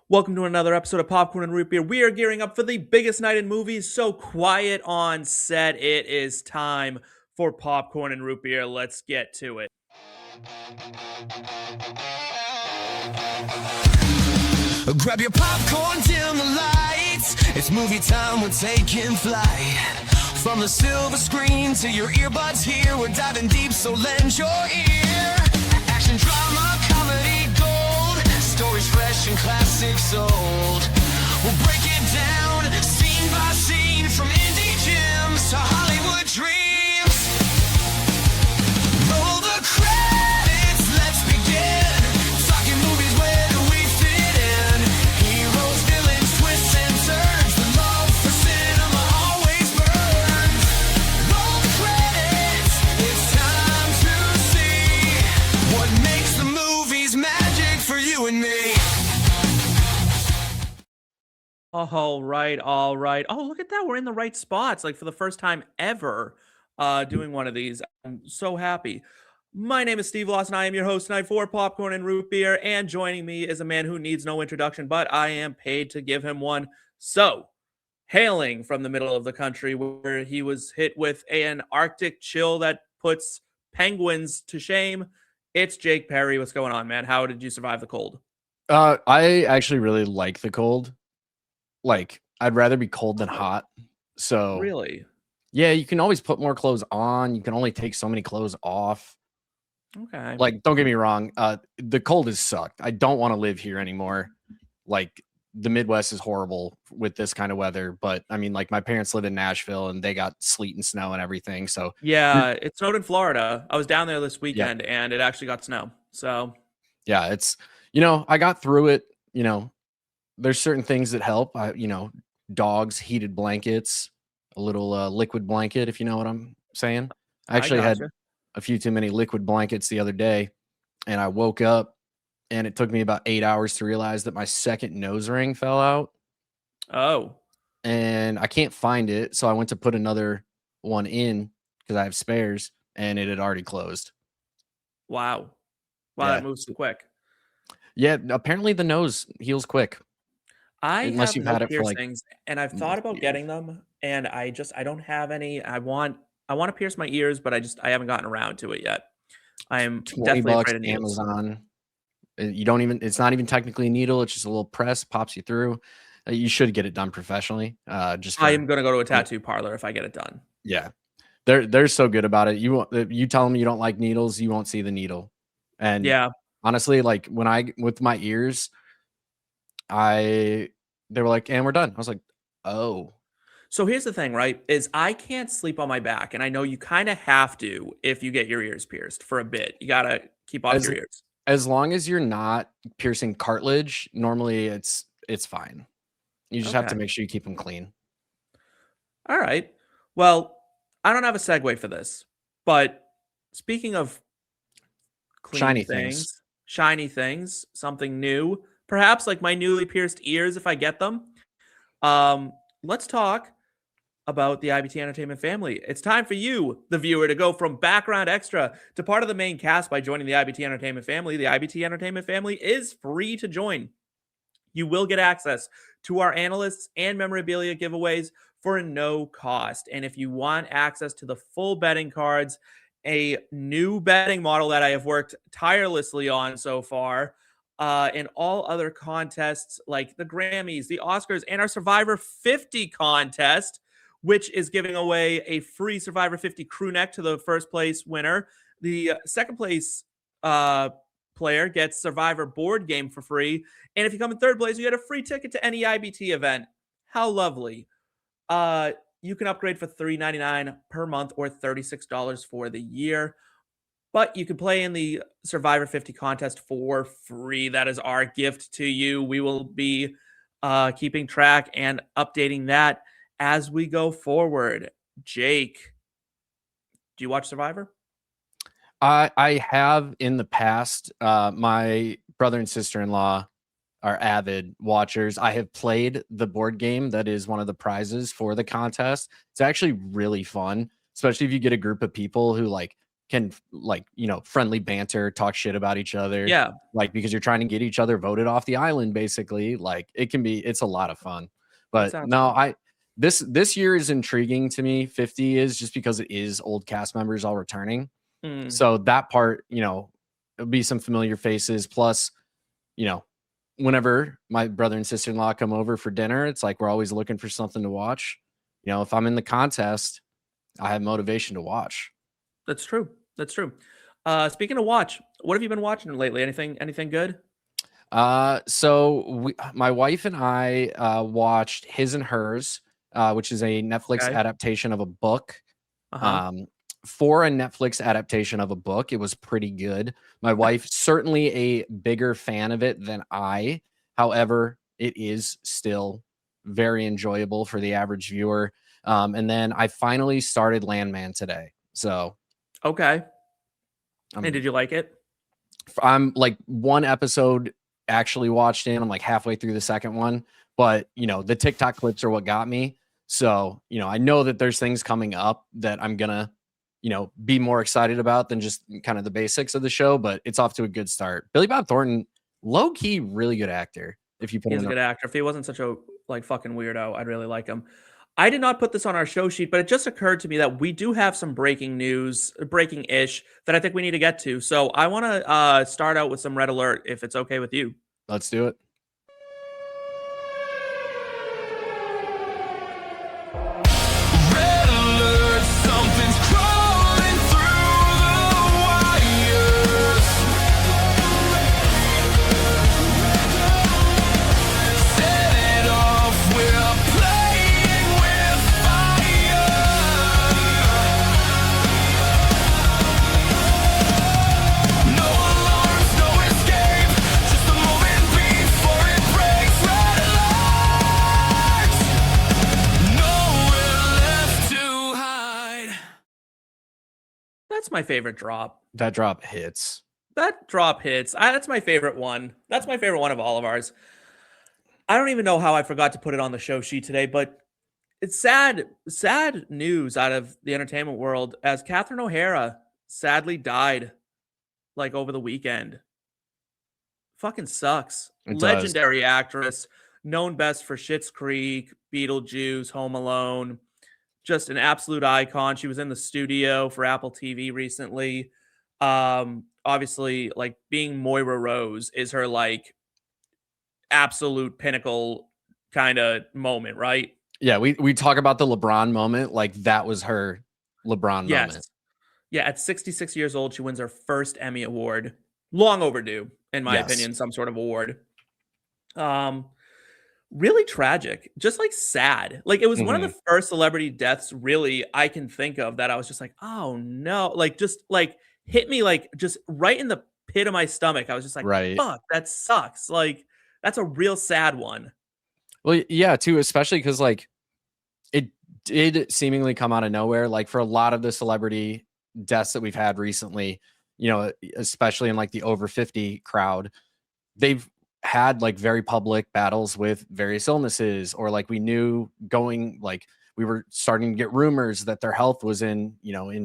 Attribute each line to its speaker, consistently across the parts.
Speaker 1: Welcome to another episode of Popcorn and Root Beer. We are gearing up for the biggest night in movies, so quiet on set. It is time for Popcorn and Root Beer. Let's get to it.
Speaker 2: Grab your popcorn, dim the lights. It's movie time, we're taking flight. From the silver screen to your earbuds here, we're diving deep, so lend your ear. Action, drama, comedy, gold. Stories fresh and classics old. We'll break it down, scene by scene, from indie gems to Hollywood dreams. Roll the credits, let's begin. Talking movies, where do we fit in? Heroes, villains, twists and turns. The love for cinema always burns. Roll the credits, it's time to see what makes the movies magic for you and me.
Speaker 1: All right, all right. Oh, look at that. We're in the right spots, like for the first time ever doing one of these. I'm so happy. My name is Steve Lawson. I am your host tonight for Popcorn and Root Beer. And joining me is a man who needs no introduction, but I am paid to give him one. So, hailing from the middle of the country where he was hit with an Arctic chill that puts penguins to shame, it's Jake Parry. What's going on, man? How did you survive the cold?
Speaker 3: I actually really like the cold. Like, I'd rather be cold than hot. So,
Speaker 1: Really?
Speaker 3: yeah, you can always put more clothes on. You can only take so many clothes off.
Speaker 1: Okay.
Speaker 3: Like, don't get me wrong. The cold has sucked. I don't want to live here anymore. Like, the Midwest is horrible with this kind of weather. But I mean, like, my parents live in Nashville and they got sleet and snow and everything. So,
Speaker 1: Yeah, it snowed in Florida. I was down there this
Speaker 3: yeah,
Speaker 1: weekend and it actually got snow. So,
Speaker 3: yeah, I got through it. There's certain things that help. Dogs, heated blankets, a little liquid blanket, if you know what I'm saying. I
Speaker 1: I
Speaker 3: actually had
Speaker 1: gotcha.
Speaker 3: a few too many liquid blankets the other day, and I woke up and it took me about 8 hours to realize that my second nose ring fell out
Speaker 1: Oh,
Speaker 3: and I can't find it. So I went to put another one in because I have spares and it had already closed.
Speaker 1: wow. Wow, that
Speaker 3: Yeah.
Speaker 1: moves quick.
Speaker 3: Yeah. Apparently the nose heals quick
Speaker 1: I
Speaker 3: unless
Speaker 1: have
Speaker 3: you've
Speaker 1: no
Speaker 3: had it for like
Speaker 1: piercings and I've thought
Speaker 3: multiple
Speaker 1: about
Speaker 3: years.
Speaker 1: getting them and I don't have any. I want to pierce my ears, but I haven't gotten around to it yet. I am
Speaker 3: 20
Speaker 1: deathly
Speaker 3: bucks
Speaker 1: afraid of needles.
Speaker 3: Amazon. It's not even technically a needle, it's just a little press, pops you through. You should get it done professionally, just
Speaker 1: I
Speaker 3: for
Speaker 1: am gonna go to a
Speaker 3: yeah,
Speaker 1: tattoo parlor if I get it done.
Speaker 3: yeah. They're so good about it. You tell them you don't like needles, you won't see the needle. And
Speaker 1: Yeah.
Speaker 3: honestly, like when I with my ears, I they were like, "And we're done." I was like, "Oh."
Speaker 1: So here's the thing, right? Is I can't sleep on my back, and I know you kind of have to if you get your ears pierced for a bit. You gotta keep off
Speaker 3: As
Speaker 1: your ears.
Speaker 3: as long as you're not piercing cartilage, normally it's fine. You just have to
Speaker 1: Okay.
Speaker 3: make sure you keep them clean.
Speaker 1: All right. Well, I don't have a segue for this, but speaking of clean
Speaker 3: Shiny things.
Speaker 1: things, shiny things, something new, perhaps like my newly pierced ears if I get them. Um, let's talk about the IBT Entertainment family. It's time for you, the viewer, to go from background extra to part of the main cast by joining the IBT Entertainment family. The IBT Entertainment family is free to join. You will get access to our analysts and memorabilia giveaways for no cost. And if you want access to the full betting cards, a new betting model that I have worked tirelessly on so far, and all other contests like the Grammys, the Oscars, and our Survivor 50 contest, which is giving away a free Survivor 50 crew neck to the first place winner. The second place uh, player gets Survivor board game for free. And if you come in third place, you get a free ticket to any IBT event. How lovely. Uh, you can upgrade for $3.99 per month or $36 for the year. But you can play in the Survivor 50 contest for free. That is our gift to you. We will be keeping track and updating that as we go forward. Jake, do you watch Survivor?
Speaker 3: I have in the past. My brother and sister-in-law are avid watchers. I have played the board game that is one of the prizes for the contest. It's actually really fun, especially if you get a group of people who like can like, friendly banter, talk shit about each other.
Speaker 1: Yeah,
Speaker 3: Like, because you're trying to get each other voted off the island, basically. Like, it's a lot of fun.
Speaker 1: that
Speaker 3: But
Speaker 1: sounds
Speaker 3: no,
Speaker 1: fun.
Speaker 3: this year is intriguing to me. 50 is just because it is old cast members all returning.
Speaker 1: Mm.
Speaker 3: So that part, it'll be some familiar faces. Plus, whenever my brother and sister-in-law come over for dinner, it's like we're always looking for something to watch. If I'm in the contest, I have motivation to watch.
Speaker 1: That's true. That's true. Speaking of watch, what have you been watching lately? Anything good?
Speaker 3: So my wife and I watched His and Hers, which is a Netflix
Speaker 1: Okay.
Speaker 3: adaptation of a book.
Speaker 1: Uh-huh.
Speaker 3: Um, for a Netflix adaptation of a book, it was pretty good. My wife certainly a bigger fan of it than I. However, it is still very enjoyable for the average viewer. And then I finally started Landman today. So
Speaker 1: Okay. And
Speaker 3: I'm
Speaker 1: did you like it?
Speaker 3: I'm like one episode actually watched in. I'm like halfway through the second one, but the TikTok clips are what got me. So, I know that there's things coming up that I'm gonna, be more excited about than just kind of the basics of the show, but it's off to a good start. Billy Bob Thornton, low key, really good actor. If you put
Speaker 1: He's
Speaker 3: him
Speaker 1: a
Speaker 3: in
Speaker 1: good actor. If he wasn't such a like fucking weirdo, I'd really like him. I did not put this on our show sheet, but it just occurred to me that we do have some breaking news, breaking-ish, that I think we need to get to. So I want to start out with some red alert, if it's okay with you.
Speaker 3: let's do it.
Speaker 2: Red alert, something's crawling through the wires. Set it off, we're playing with fire. No alarms, no escape, just a moment before it breaks. Red alert, nowhere left to hide.
Speaker 1: That's my favorite drop.
Speaker 3: That drop hits.
Speaker 1: That drop hits. That's my favorite one. That's my favorite one of all of ours. I don't even know how I forgot to put it on the show sheet today, but it's sad news out of the entertainment world as Catherine O'Hara sadly died like over the weekend. Fucking sucks.
Speaker 3: It does.
Speaker 1: Legendary actress, known best for Schitt's Creek, Beetlejuice, Home Alone. Just an absolute icon. She was in the studio for Apple TV recently. Obviously, like being Moira Rose is her like absolute pinnacle kind of moment, right?
Speaker 3: Yeah, we talk about the LeBron moment, like that was her LeBron
Speaker 1: Yes.
Speaker 3: moment.
Speaker 1: Yeah, at 66 years old, she wins her first Emmy Award. Long overdue, in my
Speaker 3: Yes.
Speaker 1: opinion, some sort of award. Really tragic, just like sad. Like it was one of the first celebrity deaths really I can think of that I was just like, oh no, like just like hit me like just right in the pit of my stomach. I was just like,
Speaker 3: Right.
Speaker 1: fuck, that sucks. Like that's a real sad one.
Speaker 3: Well, yeah, too, especially because like it did seemingly come out of nowhere. Like for a lot of the celebrity deaths that we've had recently, especially in like the over 50 crowd, they've had like very public battles with various illnesses, or like we knew going like we were starting to get rumors that their health was in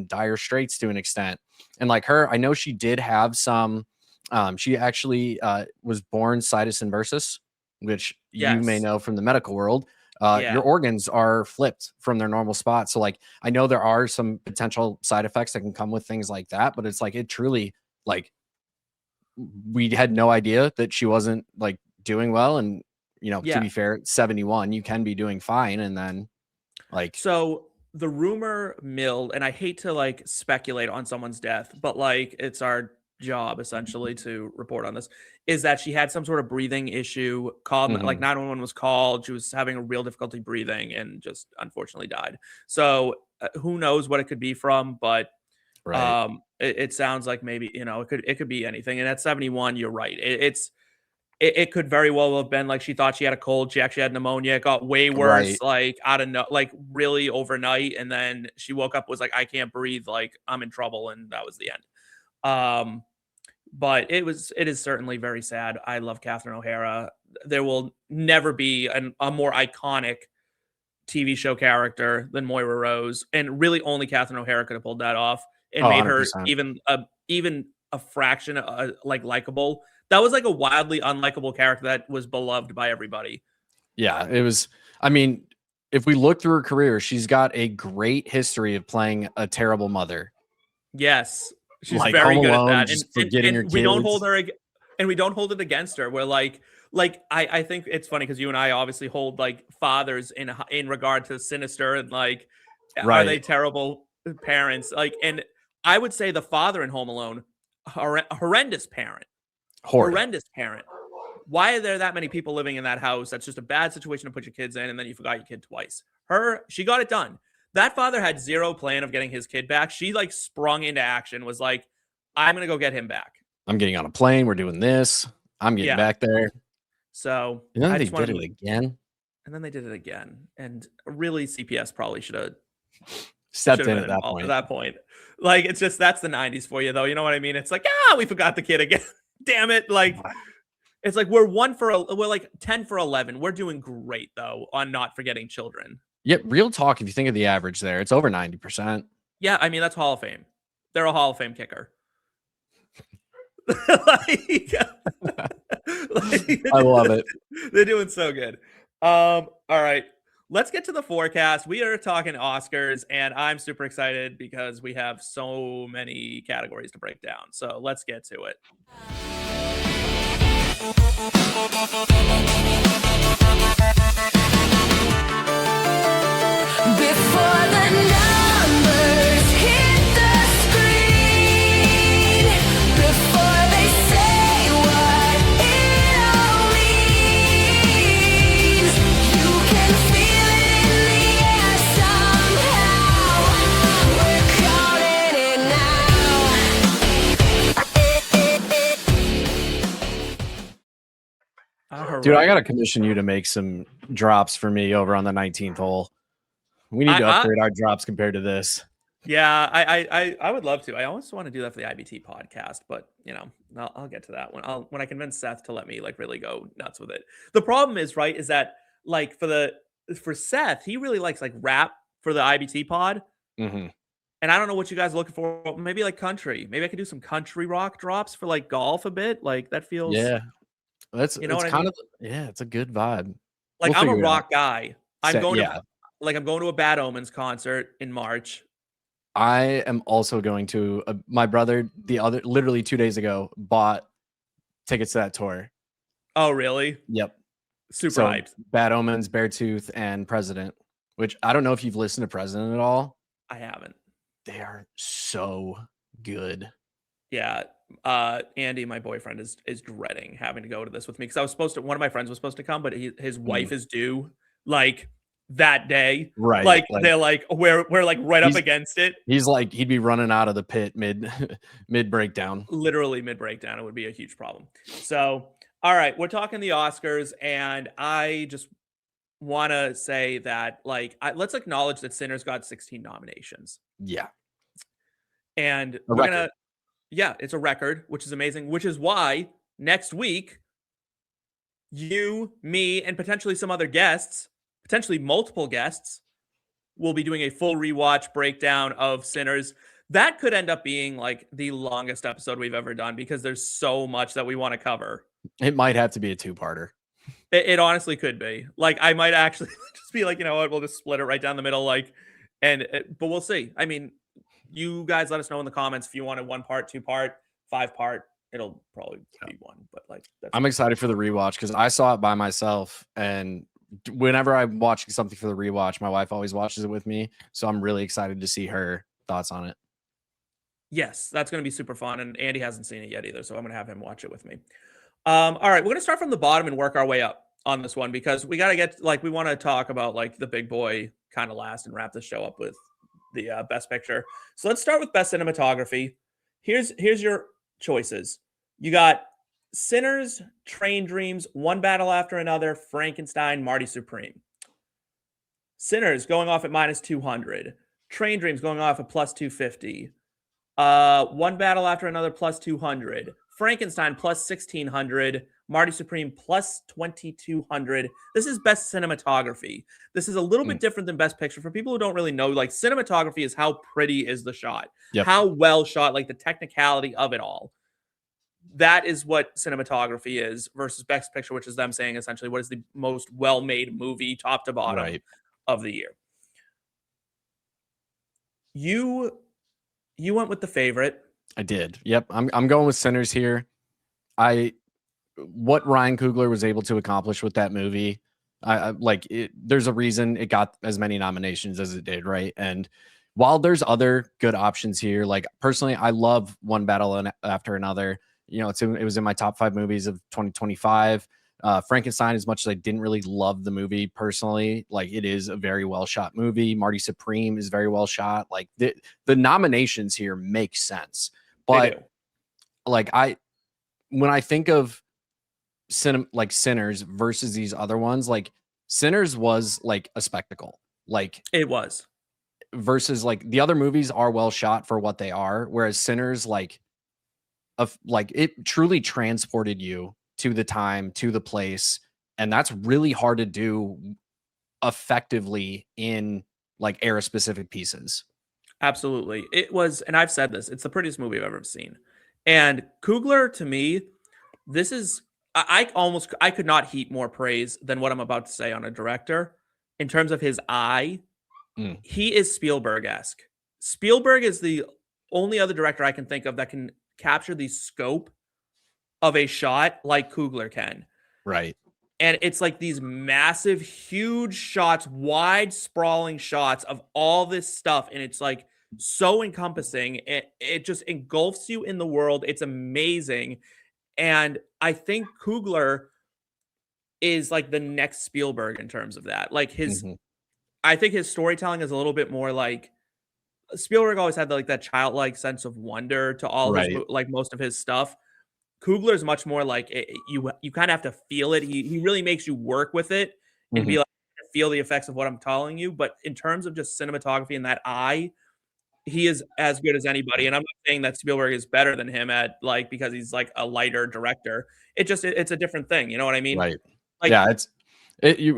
Speaker 3: dire straits to an extent. And like her, I know she did have some she actually was born situs inversus, which you may
Speaker 1: Yes.
Speaker 3: know from the medical world.
Speaker 1: Yeah.
Speaker 3: Your organs are flipped from their normal spot. So like I know there are some potential side effects that can come with things like that, but it's like it truly like we had no idea that she wasn't like doing well. And to
Speaker 1: Yeah.
Speaker 3: be fair, at 71, you can be doing fine. And then like
Speaker 1: So the rumor milled, and I hate to like speculate on someone's death, but like it's our job essentially to report on this, is that she had some sort of breathing issue, called like
Speaker 3: mhm,
Speaker 1: 911 was called. She was having a real difficulty breathing and just unfortunately died. So who knows what it could be from, but
Speaker 3: right,
Speaker 1: it sounds like maybe, it could be anything. And at 71, you're right. It could very well have been like she thought she had a cold. She actually had pneumonia. It got way worse,
Speaker 3: right.
Speaker 1: like out of no, like really overnight. And then she woke up, was like, I can't breathe. Like I'm in trouble. And that was the end. Um, but it is certainly very sad. I love Catherine O'Hara. There will never be a more iconic TV show character than Moira Rose. And really only Catherine O'Hara could have pulled that off. and
Speaker 3: Oh,
Speaker 1: made her
Speaker 3: 100%.
Speaker 1: even a fraction like likable. That was like a wildly unlikable character that was beloved by everybody.
Speaker 3: Yeah, it was. I mean, if we look through her career, she's got a great history of playing a terrible mother.
Speaker 1: Yes, she's
Speaker 3: Like
Speaker 1: very
Speaker 3: Home
Speaker 1: good at
Speaker 3: Alone,
Speaker 1: that,
Speaker 3: just forgetting her
Speaker 1: and we don't hold
Speaker 3: kids.
Speaker 1: her and we don't hold it against her. We're like I think it's funny because you and I obviously hold like fathers in regard to Sinister and like are they
Speaker 3: Right.
Speaker 1: terrible parents? Like, and I would say the father in Home Alone, horrendous parent,
Speaker 3: Horrid.
Speaker 1: horrendous parent. Why are there that many people living in that house? That's just a bad situation to put your kids in, and then you forgot your kid twice. She got it done. That father had zero plan of getting his kid back. She like sprung into action, was like, I'm gonna go get him back.
Speaker 3: I'm getting on a plane. We're doing this. I'm getting
Speaker 1: Yeah.
Speaker 3: back there.
Speaker 1: So
Speaker 3: And then
Speaker 1: I
Speaker 3: they
Speaker 1: just
Speaker 3: did
Speaker 1: wanted
Speaker 3: it again.
Speaker 1: and then they did it again. And really, CPS probably should have
Speaker 3: Stepped in
Speaker 1: been
Speaker 3: at that
Speaker 1: involved
Speaker 3: point.
Speaker 1: at that point. Like, it's just that's the 90s for you, though. You know what I mean? It's like, we forgot the kid again. Damn it. Like, it's like we're 10 for 11. We're doing great, though, on not forgetting children.
Speaker 3: Yeah, real talk. If you think of the average there, it's over 90%.
Speaker 1: Yeah, I mean, that's Hall of Fame. They're a Hall of Fame kicker. like,
Speaker 3: I love it.
Speaker 1: They're doing so good. All right. Let's get to the forecast. We are talking Oscars, and I'm super excited because we have so many categories to break down. So let's get to it.
Speaker 2: Before the numbers hit the screen, before they say what it all means, you can feel it in the air somehow. We're calling it now.
Speaker 3: Dude, I gotta commission you to make some drops for me over on the 19th hole. We need to upgrade our drops compared to this.
Speaker 1: Yeah, I would love to. I also want to do that for the IBT podcast, but you know, I'll get to that when I convince Seth to let me like really go nuts with it. The problem is, right, is that like for Seth, he really likes like rap for the IBT pod.
Speaker 3: Mm-hmm.
Speaker 1: And I don't know what you guys are looking for. Maybe like country. Maybe I could do some country rock drops for like golf a bit. Like that feels
Speaker 3: That's
Speaker 1: you know
Speaker 3: it's
Speaker 1: what I
Speaker 3: kind
Speaker 1: mean?
Speaker 3: of it's a good vibe.
Speaker 1: Like
Speaker 3: We'll
Speaker 1: I'm a
Speaker 3: figure it out.
Speaker 1: rock guy. I'm going
Speaker 3: Yeah.
Speaker 1: I'm going to a Bad Omens concert in March.
Speaker 3: I am also going to my brother literally 2 days ago bought tickets to that tour.
Speaker 1: Oh, really?
Speaker 3: Yep.
Speaker 1: Super hyped.
Speaker 3: Bad Omens, Beartooth, and President, which I don't know if you've listened to President at all.
Speaker 1: I haven't.
Speaker 3: They are so good.
Speaker 1: Yeah. Andy, my boyfriend, is dreading having to go to this with me because one of my friends was supposed to come, but his wife is due like that day.
Speaker 3: Right.
Speaker 1: Like they're like we're like right up against it.
Speaker 3: He's like he'd be running out of the pit mid breakdown.
Speaker 1: Literally mid breakdown. It would be a huge problem. So all right, we're talking the Oscars, and I just want to say that like let's acknowledge that Sinners got 16 nominations.
Speaker 3: Yeah.
Speaker 1: And it's a record, which is amazing, which is why next week you, me, and potentially some other guests, potentially multiple guests, will be doing a full rewatch breakdown of Sinners. That could end up being like the longest episode we've ever done because there's so much that we want to cover.
Speaker 3: It might have to be a two-parter.
Speaker 1: It honestly could be. Like I might actually just be like, you know what, we'll just split it right down the middle. Like, but we'll see. I mean, you guys let us know in the comments if you want a 1-part, 2-part, 5-part. It'll probably be one, but like
Speaker 3: I'm excited for the rewatch because I saw it by myself, and whenever I'm watching something for the rewatch, my wife always watches it with me. So I'm really excited to see her thoughts on it.
Speaker 1: Yes, that's going to be super fun. And Andy hasn't seen it yet either, so I'm going to have him watch it with me. All right, we're going to start from the bottom and work our way up on this one because we got to get we want to talk about like the big boy kind of last and wrap the show up with the best picture. So let's start with best cinematography. Here's your choices. You got Sinners, Train Dreams, One Battle After Another, Frankenstein, Marty Supreme. Sinners going off at -200. Train Dreams going off at +250. One Battle After Another +200. Frankenstein +1600. Marty Supreme plus 2,200. This is best cinematography. This is a little bit different than best picture. For people who don't really know, like cinematography is how pretty is the shot,
Speaker 3: Yep.
Speaker 1: how well shot, like the technicality of it all. That is what cinematography is versus best picture, which is them saying essentially what is the most well-made movie top to bottom of the year. You went with The Favorite.
Speaker 3: I did. Yep. I'm going with Sinners here. What Ryan Coogler was able to accomplish with that movie, there's a reason it got as many nominations as it did, right? And while there's other good options here, like personally, I love One Battle After Another. You know, it was in my top 5 movies of 2025. Frankenstein, as much as I didn't really love the movie personally, like it is a very well shot movie. Marty Supreme is very well shot. Like the nominations here make sense, but like when I think of like Sinners versus these other ones, like Sinners was like a spectacle, like
Speaker 1: it was,
Speaker 3: versus like the other movies are well shot for what they are, whereas Sinners like it truly transported you to the time, to the place, and that's really hard to do effectively in like era specific pieces.
Speaker 1: Absolutely. It was, and I've said this, it's the prettiest movie I've ever seen. And Coogler, to me, this is, I could not heap more praise than what I'm about to say on a director in terms of his eye. He is Spielberg-esque. Spielberg is the only other director I can think of that can capture the scope of a shot like Coogler can.
Speaker 3: Right.
Speaker 1: And it's like these massive, huge shots, wide, sprawling shots of all this stuff. And it's like so encompassing. It just engulfs you in the world. It's amazing. And I think Coogler is like the next Spielberg in terms of that. Like I think his storytelling is a little bit more like Spielberg always had like that childlike sense of wonder to all his, like most of his stuff. Coogler is much more like you kind of have to feel it. He really makes you work with it and be like, feel the effects of what I'm telling you. But in terms of just cinematography and that eye, he is as good as anybody. And I'm not saying that Spielberg is better than him at like, because he's like a lighter director. It's a different thing. You know what I mean?
Speaker 3: Right.
Speaker 1: Like,
Speaker 3: yeah.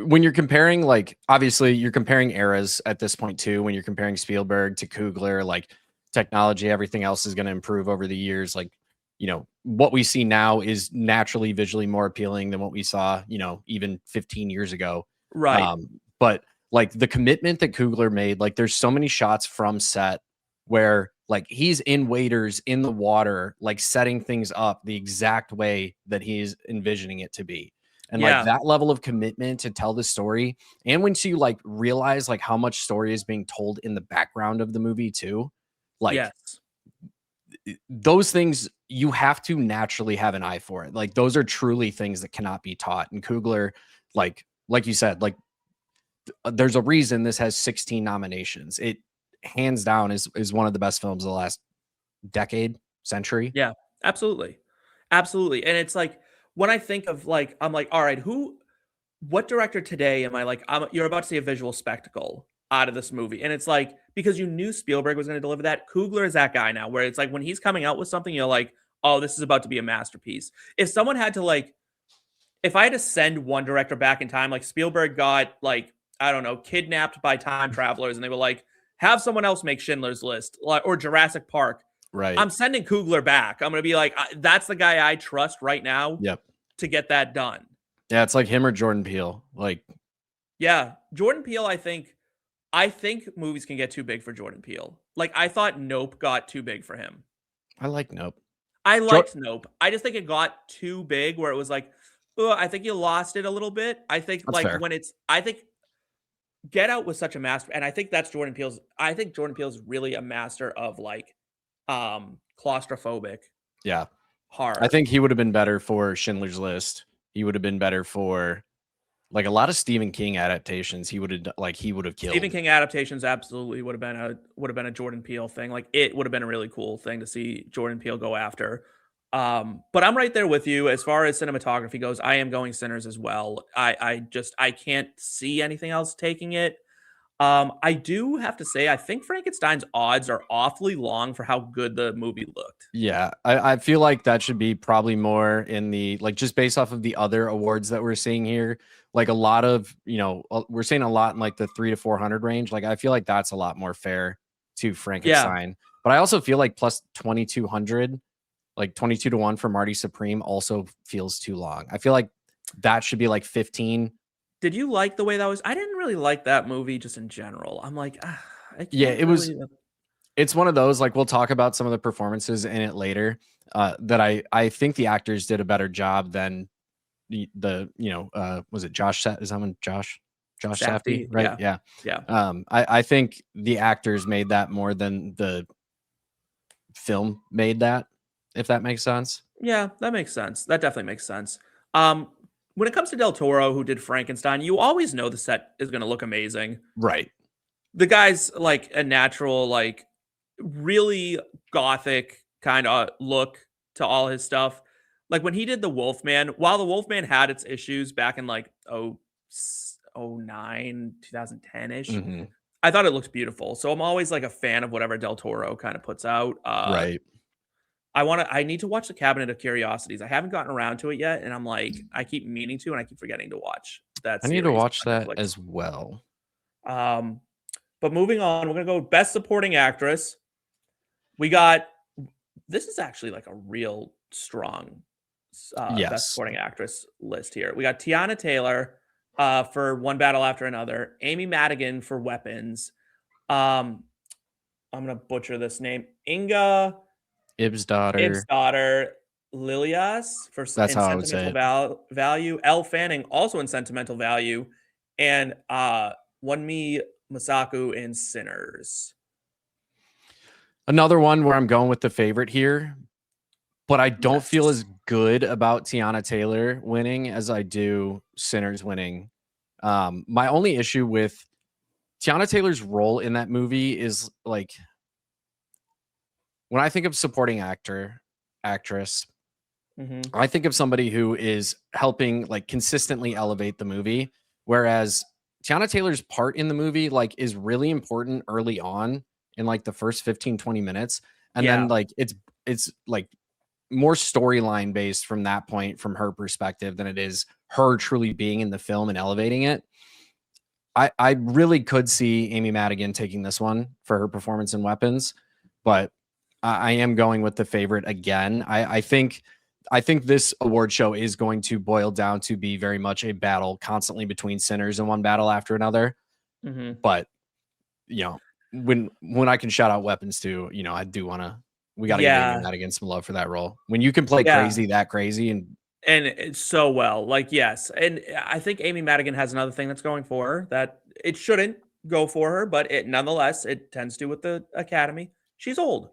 Speaker 3: When you're comparing, like, obviously you're comparing eras at this point too. When you're comparing Spielberg to Coogler, like technology, everything else is going to improve over the years. Like, you know, what we see now is naturally visually more appealing than what we saw, you know, even 15 years ago.
Speaker 1: right.
Speaker 3: But like the commitment that Coogler made, like there's so many shots from set where like he's in waders in the water, like setting things up the exact way that he's envisioning it to be. And like that level of commitment to tell the story. And once you like realize like how much story is being told in the background of the movie too, like those things, you have to naturally have an eye for it. Like those are truly things that cannot be taught. And Coogler, like you said, like there's a reason this has 16 nominations. It hands down is one of the best films of the last decade, century.
Speaker 1: Yeah, absolutely. Absolutely. And it's like, when I think of like, I'm like, all right, what director today am I like, you're about to see a visual spectacle out of this movie. And it's like, because you knew Spielberg was going to deliver that, Coogler is that guy now, where it's like, when he's coming out with something, you're like, oh, this is about to be a masterpiece. If someone had to like, if I had to send one director back in time, like Spielberg got like, I don't know, kidnapped by time travelers and they were like, have someone else make Schindler's List or Jurassic Park.
Speaker 3: Right.
Speaker 1: I'm sending Coogler back. I'm going to be like, that's the guy I trust right now to get that done.
Speaker 3: Yeah, it's like him or Jordan Peele. Like,
Speaker 1: yeah, Jordan Peele, I think movies can get too big for Jordan Peele. Like, I thought Nope got too big for him.
Speaker 3: I like Nope.
Speaker 1: I liked Nope. I just think it got too big where it was like, oh, I think you lost it a little bit. I think
Speaker 3: That's
Speaker 1: like
Speaker 3: fair.
Speaker 1: I think Get Out was such a master. And I think that's Jordan Peele's really a master of like, claustrophobic horror.
Speaker 3: I think he would have been better for Schindler's List. He would have been better for like a lot of Stephen King adaptations. He would have killed.
Speaker 1: Stephen King adaptations absolutely would have been a Jordan Peele thing. Like it would have been a really cool thing to see Jordan Peele go after. But I'm right there with you as far as cinematography goes. I am going Sinners as well. I can't see anything else taking it. I do have to say, I think Frankenstein's odds are awfully long for how good the movie looked.
Speaker 3: Yeah, I feel like that should be probably more in the like just based off of the other awards that we're seeing here. Like a lot of, we're seeing a lot in like the 300 to 400 range. Like I feel like that's a lot more fair to
Speaker 1: Yeah.
Speaker 3: Frankenstein. But I also feel like plus 2200, like 22 to 1 for Marty Supreme also feels too long. I feel like that should be like 15.
Speaker 1: Did you like the way that was? I didn't really like that movie just in general. I'm like, I
Speaker 3: Yeah,
Speaker 1: can't really.
Speaker 3: it's one of those, like we'll talk about some of the performances in it later, that I think the actors did a better job than was it is that one Josh Safdie,
Speaker 1: Safdie.
Speaker 3: right?
Speaker 1: Yeah.
Speaker 3: Yeah.
Speaker 1: Yeah.
Speaker 3: I think the actors made that more than the film made that, if that makes sense.
Speaker 1: Yeah, that makes sense. That definitely makes sense. Um, when it comes to Del Toro, who did Frankenstein, you always know the set is going to look amazing.
Speaker 3: Right.
Speaker 1: The guy's like a natural, like really gothic kind of look to all his stuff. Like when he did the Wolfman, while the Wolfman had its issues back in like 09, 2010 ish,
Speaker 3: Hmm.
Speaker 1: I thought it looked beautiful. So I'm always like a fan of whatever Del Toro kind of puts out.
Speaker 3: Right.
Speaker 1: I need to watch the Cabinet of Curiosities. I haven't gotten around to it yet, and I'm like, I keep meaning to, and I keep forgetting to watch that
Speaker 3: I need to
Speaker 1: series
Speaker 3: watch
Speaker 1: on
Speaker 3: that
Speaker 1: Netflix.
Speaker 3: as well.
Speaker 1: Um, but moving on, we're gonna go Best Supporting Actress. We got this is actually like a real strong Best
Speaker 3: Yes.
Speaker 1: Supporting Actress list here. We got Tiana Taylor for One Battle After Another, Amy Madigan for Weapons. I'm gonna butcher this name, Inga
Speaker 3: Ib's
Speaker 1: Ib's
Speaker 3: daughter.
Speaker 1: daughter, Lilias for
Speaker 3: That's
Speaker 1: in
Speaker 3: how I would say
Speaker 1: Sentimental
Speaker 3: it.
Speaker 1: Value, Elle Fanning also in Sentimental Value, and Wunmi Masaku in Sinners.
Speaker 3: Another one where I'm going with the favorite here, but I don't feel
Speaker 1: Yes.
Speaker 3: as good about Tiana Taylor winning as I do Sinners winning. My only issue with Tiana Taylor's role in that movie is like when I think of supporting actress,
Speaker 1: Mhm.
Speaker 3: I think of somebody who is helping like consistently elevate the movie. Whereas Tiana Taylor's part in the movie like is really important early on in like the first 15, 20 minutes. And then
Speaker 1: Yeah.
Speaker 3: like it's like more storyline based from that point from her perspective than it is her truly being in the film and elevating it. I really could see Amy Madigan taking this one for her performance in Weapons, but I am going with the favorite again. I think this award show is going to boil down to be very much a battle constantly between Sinners and One Battle After Another.
Speaker 1: Mhm.
Speaker 3: But when I can shout out Weapons too, I do want to. We got to give Amy
Speaker 1: Yeah.
Speaker 3: Madigan some love for that role. When you can play
Speaker 1: Yeah.
Speaker 3: crazy that crazy, and
Speaker 1: And it's so well. Like, yes. And I think Amy Madigan has another thing that's going for her that it shouldn't go for her, but it nonetheless it tends to with the Academy. She's old.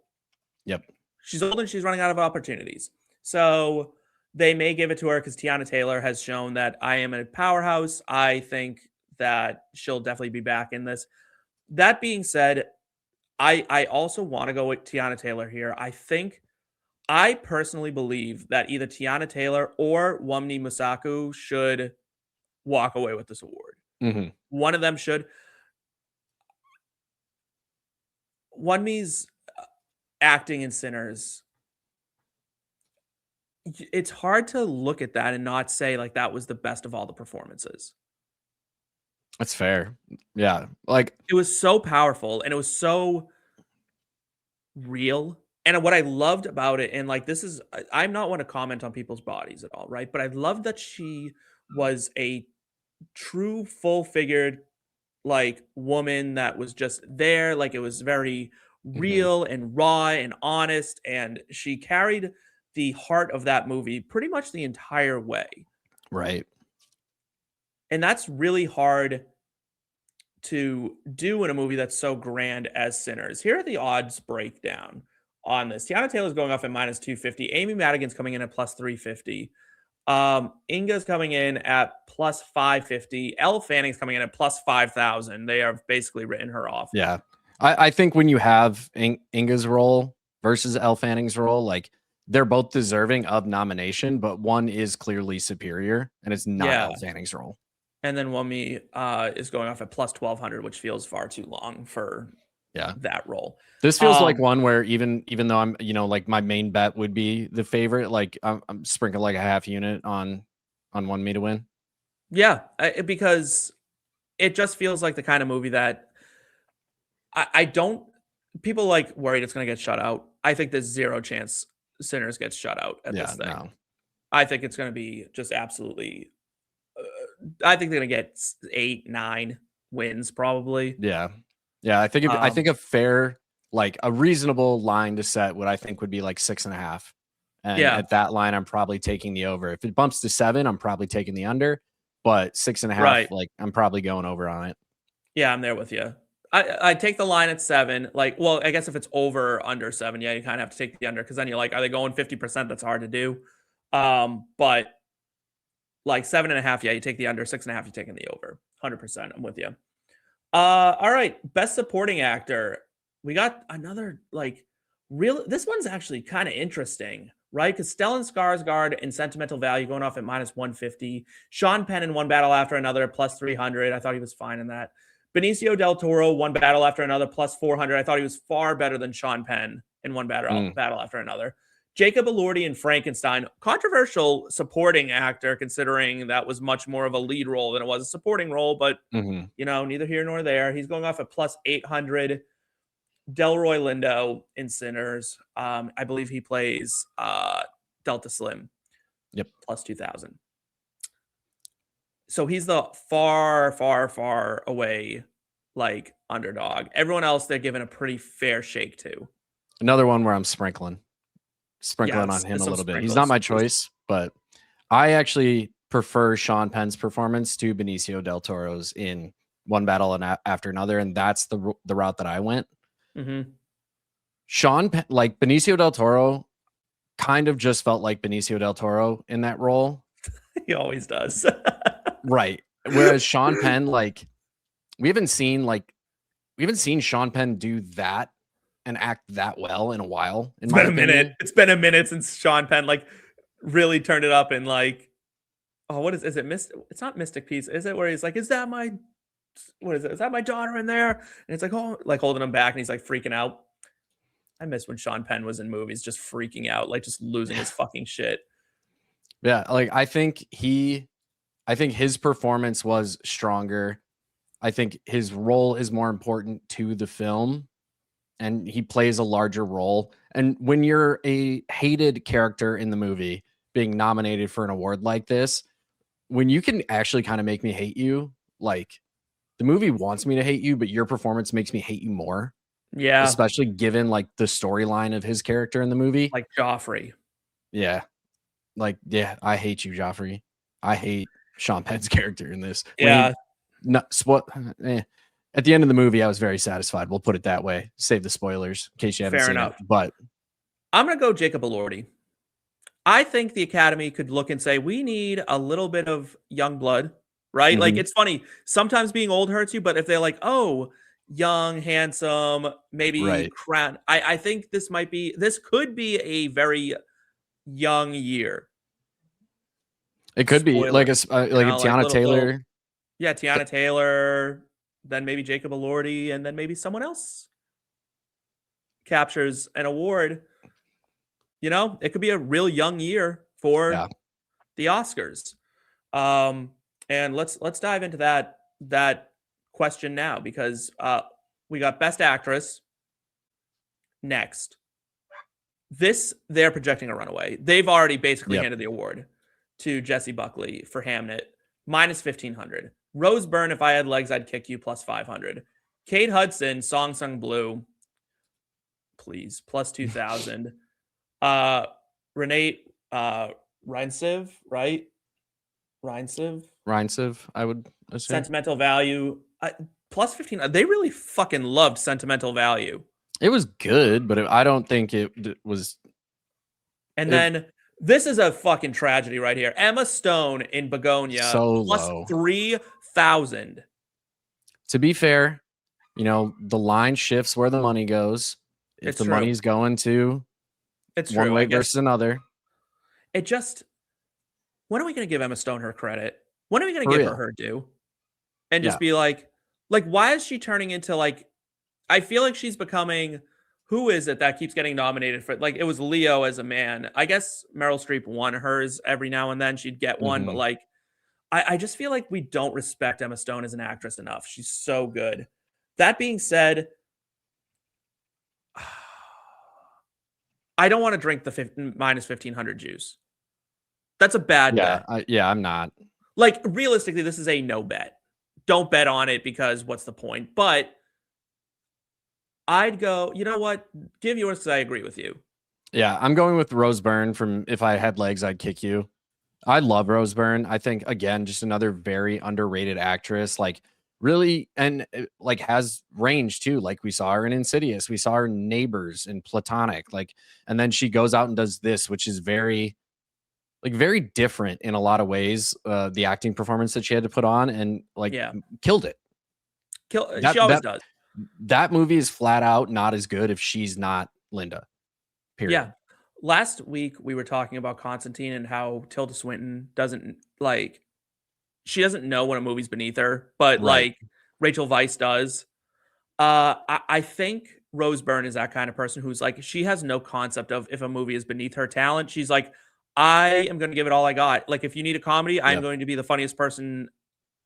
Speaker 3: yep,
Speaker 1: She's old and she's running out of opportunities. So they may give it to her because Tiana Taylor has shown that I am a powerhouse. I think that she'll definitely be back in this. That being said, I also want to go with Tiana Taylor here. I personally believe that either Tiana Taylor or Wunmi Masaku should walk away with this award.
Speaker 3: hmm
Speaker 1: One of them should. Wunmi's acting in Sinners, it's hard to look at that and not say like that was the best of all the performances.
Speaker 3: that's fair. Yeah, like
Speaker 1: It was so powerful and it was so real. And what I loved about it, and like this is, I'm not one to comment on people's bodies at all, right? But I loved that she was a true full figured like woman that was just there. Like it was very
Speaker 3: mhm,
Speaker 1: real and raw and honest. And she carried the heart of that movie pretty much the entire way.
Speaker 3: right.
Speaker 1: And that's really hard to do in a movie that's so grand as Sinners. Here are the odds breakdown on this. Tiana Taylor's going off at minus 250. Amy Madigan's coming in at plus 350. Inga's coming in at plus 550. Elle Fanning's coming in at plus 5,000. They have basically written her off.
Speaker 3: Yeah, I think when you have Inga's role versus Elle Fanning's role, like they're both deserving of nomination, but one is clearly superior, and it's not
Speaker 1: Yeah.
Speaker 3: Elle Fanning's role.
Speaker 1: And then Wumi is going off at plus 1200, which feels far too long for that role.
Speaker 3: This feels like one where even though I'm, like my main bet would be the favorite, like I'm sprinkling like a half unit on Wumi to win.
Speaker 1: Yeah, because it just feels like the kind of movie that I don't. People like worried it's going to get shut out. I think there's zero chance Sinners gets shut out at this thing.
Speaker 3: No.
Speaker 1: I think it's going to be just absolutely. I think they're going to get 8, 9 wins probably.
Speaker 3: Yeah. I think I think a fair, like a reasonable line to set, what I think would be like 6.5. And at that line, I'm probably taking the over. If it bumps to 7, I'm probably taking the under. But 6.5, like I'm probably going over on it. Yeah,
Speaker 1: I'm there with you. I take the line at 7. Like, well, I guess if it's over or under 7, yeah, you kind of have to take the under because then you're like, are they going 50%? That's hard to do. But like 7.5, yeah, you take the under. 6.5, you're taking the over. 100%. I'm with you. All right, best supporting actor. We got another like real. This one's actually kind of interesting, right? Because Stellan Skarsgård in Sentimental Value going off at minus 150. Sean Penn in One Battle After Another plus 300. I thought he was fine in that. Benicio del Toro, One Battle After Another plus 400. I thought he was far better than Sean Penn in One Battle After Another. Jacob Elordi in Frankenstein, controversial supporting actor, considering that was much more of a lead role than it was a supporting role, but neither here nor there. He's going off at plus 800. Delroy Lindo in Sinners. I believe he plays Delta Slim.
Speaker 3: Yep.
Speaker 1: Plus 2,000. So he's the far, far, far away like underdog. Everyone else they're given a pretty fair shake to.
Speaker 3: Another one where I'm sprinkling on him a little bit. He's not my choice, but I actually prefer Sean Penn's performance to Benicio del Toro's in One Battle After Another, and that's the route that I went. Sean Penn, like Benicio del Toro, kind of just felt like Benicio del Toro in that role.
Speaker 1: He always does.
Speaker 3: Right. Whereas Sean Penn, like we haven't seen Sean Penn do that and act that well in a while.
Speaker 1: It's been a minute. It's been a minute since Sean Penn like really turned it up and like, oh, what is it? It's not Mystic Peace, is it? Where he's like, is that my daughter in there? And it's like, oh, like holding him back, and he's like freaking out. I miss when Sean Penn was in movies, just freaking out, like just losing his fucking shit.
Speaker 3: Yeah, like I think his performance was stronger. I think his role is more important to the film, and he plays a larger role. And when you're a hated character in the movie being nominated for an award like this, when you can actually kind of make me hate you, like the movie wants me to hate you, but your performance makes me hate you more.
Speaker 1: Yeah.
Speaker 3: Especially given like the storyline of his character in the movie.
Speaker 1: Like Joffrey.
Speaker 3: Yeah. Like, yeah, I hate you, Joffrey. I hate Sean Penn's character in this.
Speaker 1: Yeah.
Speaker 3: At the end of the movie, I was very satisfied. We'll put it that way. Save the spoilers in case you haven't seen it. But
Speaker 1: I'm going to go Jacob Elordi. I think the Academy could look and say, we need a little bit of young blood, right? Like, it's funny. Sometimes being old hurts you, but if they're like, oh, young, handsome, maybe crown. I think this could be a very young year.
Speaker 3: It could be like a Tiana Taylor.
Speaker 1: Yeah, Tiana Taylor, then maybe Jacob Elordi, and then maybe someone else captures an award. It could be a real young year for the Oscars. And let's dive into that question now, because we got Best Actress next. They're projecting a runaway. They've already basically handed the award to Jessie Buckley for Hamnet, minus 1,500. Rose Byrne, If I Had Legs, I'd Kick You, plus 500. Kate Hudson, Song Sung Blue, please, plus 2,000. Renee Reinsiv, right?
Speaker 3: Reinsiv, I would assume.
Speaker 1: Sentimental Value, plus 15. They really fucking loved Sentimental Value.
Speaker 3: It was good, but I don't think it was.
Speaker 1: And then this is a fucking tragedy right here. Emma Stone in Begonia,
Speaker 3: so
Speaker 1: plus
Speaker 3: low.
Speaker 1: 3,000.
Speaker 3: To be fair, the line shifts where the money goes. If the money's going to one way versus another.
Speaker 1: When are we going to give Emma Stone her credit? When are we gonna
Speaker 3: For
Speaker 1: give
Speaker 3: real.
Speaker 1: her due? And
Speaker 3: Yeah.
Speaker 1: just be like, why is she turning into like? I feel like she's becoming. Who is it that keeps getting nominated for? Like it was Leo as a man. I guess Meryl Streep won hers every now and then. She'd get one, but
Speaker 3: Mhm.
Speaker 1: like I just feel like we don't respect Emma Stone as an actress enough. She's so good. That being said, I don't want to drink the minus 1500 juice. That's a bad
Speaker 3: Yeah,
Speaker 1: bet.
Speaker 3: I'm not.
Speaker 1: Like realistically, this is a no bet. Don't bet on it because what's the point? But I'd go, you know what? Give yours because I agree with you.
Speaker 3: Yeah, I'm going with Rose Byrne from If I Had Legs, I'd Kick You. I love Rose Byrne. I think again, just another very underrated actress. Like really, and like has range too. Like we saw her in Insidious, we saw her in Neighbors and Platonic. Like, and then she goes out and does this, which is very different in a lot of ways. The acting performance that she had to put on, and like
Speaker 1: Yeah.
Speaker 3: killed it.
Speaker 1: She
Speaker 3: That
Speaker 1: always
Speaker 3: that
Speaker 1: does.
Speaker 3: that movie is flat out not as good if she's not Linda. Period.
Speaker 1: Yeah. Last week we were talking about Constantine and how Tilda Swinton doesn't like she doesn't know when a movie's beneath her, but
Speaker 3: Right.
Speaker 1: like Rachel Weisz does. I think Rose Byrne is that kind of person who's like she has no concept of if a movie is beneath her talent. She's like, I am going to give it all I got. Like if you need a comedy, I'm
Speaker 3: Yep.
Speaker 1: going to be the funniest person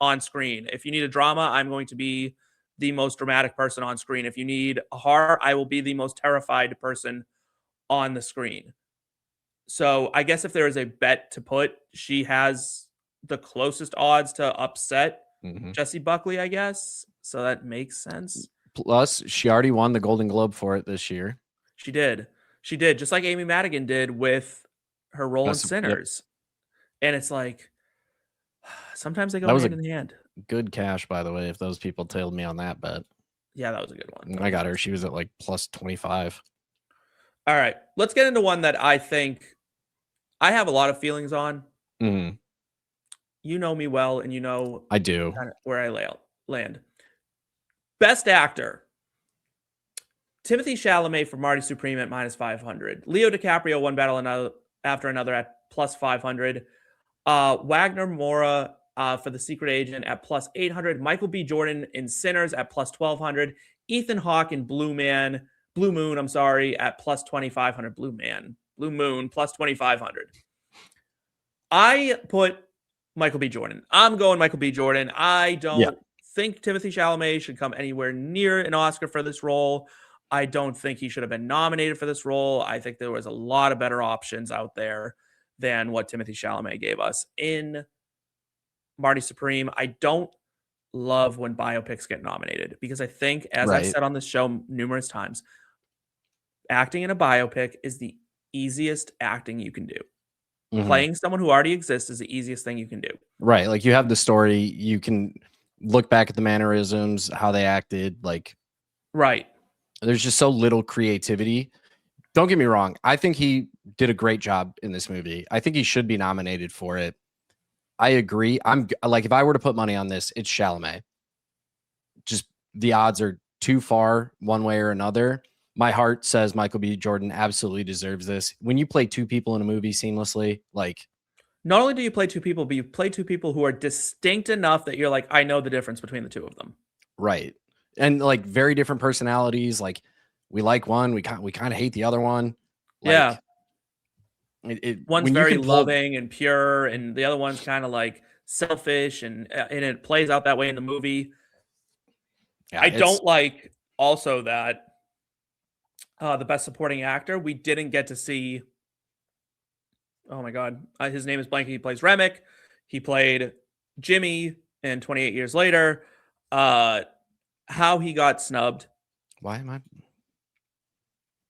Speaker 1: on screen. If you need a drama, I'm going to be the most dramatic person on screen. If you need a horror, I will be the most terrified person on the screen. So I guess if there is a bet to put, she has the closest odds to upset
Speaker 3: Mhm.
Speaker 1: Jessie Buckley, I guess. So that makes sense.
Speaker 3: Plus, she already won the Golden Globe for it this year.
Speaker 1: She did. She did, just like Amy Madigan did with her role in
Speaker 3: Yep.
Speaker 1: Sinners. And it's like sometimes they go
Speaker 3: That was
Speaker 1: hand
Speaker 3: a
Speaker 1: in hand.
Speaker 3: good cash, by the way, if those people tailed me on that bet.
Speaker 1: Yeah, that was a good one.
Speaker 3: I got her. She was at like plus 25.
Speaker 1: All right. Let's get into one that I think I have a lot of feelings on.
Speaker 3: Mhm.
Speaker 1: You know me well, and you know
Speaker 3: I do.
Speaker 1: kind of where I land. Best actor. Timothée Chalamet for Marty Supreme at minus 500. Leo DiCaprio, one battle after another at plus 500. Wagner Moura for The Secret Agent at plus 800. Michael B. Jordan in Sinners at plus 1200. Ethan Hawke in Blue Moon, at plus 2500. Blue Moon, plus 2500. I put Michael B. Jordan. I'm going Michael B. Jordan. I don't think Timothée Chalamet should come anywhere near an Oscar for this role. I don't think he should have been nominated for this role. I think there was a lot of better options out there than what Timothée Chalamet gave us in Marty Supreme. I don't love when biopics get nominated because I think, as I've
Speaker 3: Right.
Speaker 1: said on this show numerous times, acting in a biopic is the easiest acting you can do.
Speaker 3: Mhm.
Speaker 1: Playing someone who already exists is the easiest thing you can do.
Speaker 3: Right. Like you have the story, you can look back at the mannerisms, how they acted. Like
Speaker 1: Right.
Speaker 3: there's just so little creativity. Don't get me wrong. I think he did a great job in this movie. I think he should be nominated for it. I agree. I'm like, if I were to put money on this, it's Chalamet. Just the odds are too far one way or another. My heart says Michael B. Jordan absolutely deserves this. When you play two people in a movie seamlessly, like
Speaker 1: Not only do you play two people, but you play two people who are distinct enough that you're like, I know the difference between the two of them.
Speaker 3: right. And like very different personalities. Like we like one, we kind of hate the other one.
Speaker 1: Yeah.
Speaker 3: Like it
Speaker 1: One's
Speaker 3: when you
Speaker 1: very
Speaker 3: can pull
Speaker 1: loving and pure, and the other one's kind of like selfish, and it plays out that way in the movie.
Speaker 3: yeah,
Speaker 1: I
Speaker 3: it's
Speaker 1: don't like also that the best supporting actor, we didn't get to see. Oh my God. His name is blank. He plays Remick. He played Jimmy in 28 Years Later. How he got snubbed.
Speaker 3: why am I